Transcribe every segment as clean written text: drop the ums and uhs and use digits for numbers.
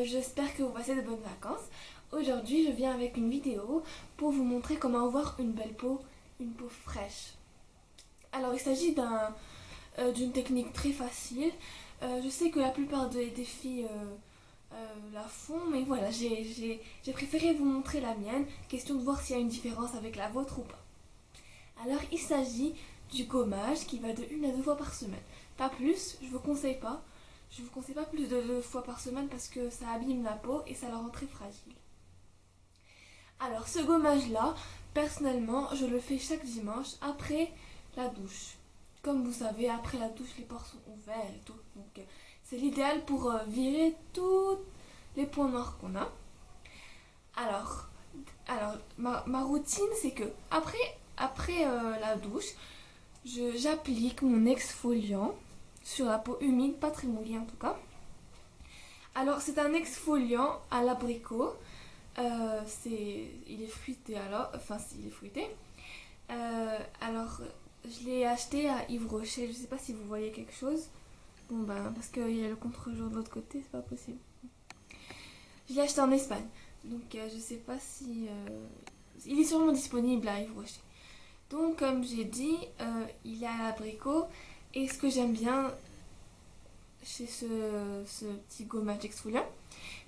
J'espère que vous passez de bonnes vacances. Aujourd'hui, je viens avec une vidéo pour vous montrer comment avoir une belle peau, une peau fraîche. Alors, il s'agit d'une technique très facile. Je sais que la plupart des filles la font, mais voilà, j'ai préféré vous montrer la mienne, question de voir s'il y a une différence avec la vôtre ou pas. Alors, il s'agit du gommage qui va de 1 à 2 fois par semaine. Pas plus, je vous conseille pas. Je vous conseille pas plus de 2 fois par semaine parce que ça abîme la peau et ça la rend très fragile. Alors ce gommage là, personnellement, je le fais chaque dimanche après la douche. Comme vous savez, après la douche, les pores sont ouverts et tout. Donc c'est l'idéal pour virer tous les points noirs qu'on a. Alors ma routine, c'est que après la douche, j'applique mon exfoliant sur la peau humide, pas très mouillée en tout cas. Alors c'est un exfoliant à l'abricot, il est fruité il est fruité. Alors je l'ai acheté à Yves Rocher, je sais pas si vous voyez quelque chose. Bon ben parce qu'il y a le contre-jour de l'autre côté, c'est pas possible. Je l'ai acheté en Espagne, donc je sais pas si... il est sûrement disponible à Yves Rocher. Donc comme j'ai dit, il est à l'abricot. Et ce que j'aime bien chez ce petit gommage exfoliant,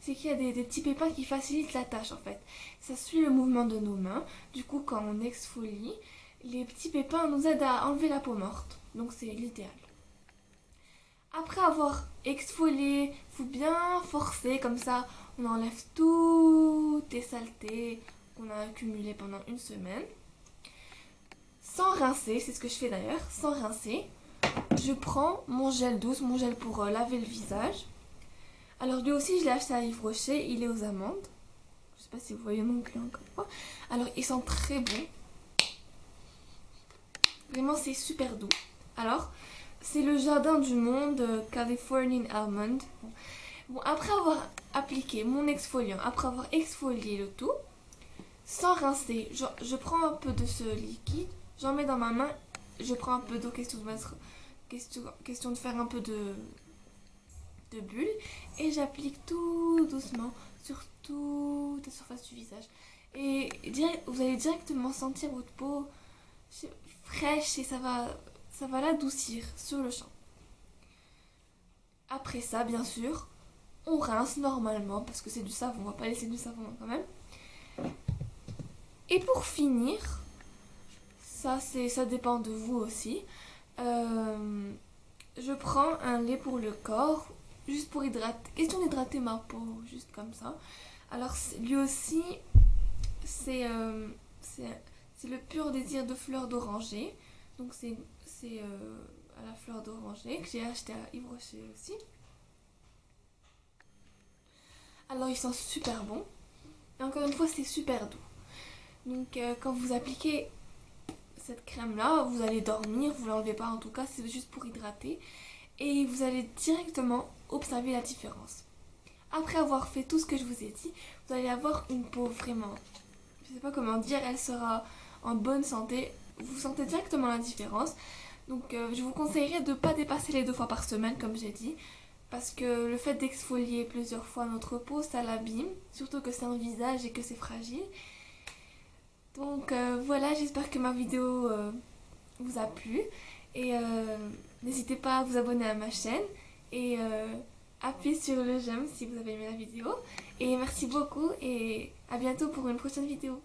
c'est qu'il y a des petits pépins qui facilitent la tâche en fait. Ça suit le mouvement de nos mains. Du coup, quand on exfolie, les petits pépins nous aident à enlever la peau morte. Donc c'est l'idéal. Après avoir exfolié, il faut bien forcer, comme ça on enlève toutes les saletés qu'on a accumulées pendant une semaine. Sans rincer, c'est ce que je fais d'ailleurs, sans rincer. Je prends mon gel douce, mon gel pour laver le visage. Alors lui aussi, je l'ai acheté à Yves Rocher, il est aux amandes. Je sais pas si vous voyez non plus encore une fois. Alors il sent très bon. Vraiment, c'est super doux. Alors, c'est le Jardin du Monde Californian Almond. Bon, après avoir appliqué mon exfoliant, après avoir exfolié le tout, sans rincer, je prends un peu de ce liquide, j'en mets dans ma main, je prends un peu d'eau, question de faire un peu de bulles, et j'applique tout doucement sur toute la surface du visage. Et vous allez directement sentir votre peau fraîche et ça va l'adoucir sur le champ. Après ça, bien sûr, on rince normalement parce que c'est du savon, on va pas laisser du savon quand même. Et pour finir, ça dépend de vous aussi. Je prends un lait pour le corps, juste pour hydrater, question d'hydrater ma peau, juste comme ça. Alors lui aussi, c'est le pur désir de fleur d'oranger. Donc c'est à la fleur d'oranger que j'ai acheté à Yves Rocher aussi. Alors il sent super bon. Et encore une fois, c'est super doux. Donc quand vous appliquez cette crème là, vous allez dormir, vous l'enlevez pas en tout cas, c'est juste pour hydrater. Et vous allez directement observer la différence. Après avoir fait tout ce que je vous ai dit, vous allez avoir une peau vraiment, je sais pas comment dire, elle sera en bonne santé. Vous sentez directement la différence. Donc je vous conseillerais de ne pas dépasser les 2 fois par semaine comme j'ai dit. Parce que le fait d'exfolier plusieurs fois notre peau, ça l'abîme. Surtout que c'est un visage et que c'est fragile. Donc voilà, j'espère que ma vidéo vous a plu. Et n'hésitez pas à vous abonner à ma chaîne. Et appuyez sur le j'aime si vous avez aimé la vidéo. Et merci beaucoup et à bientôt pour une prochaine vidéo.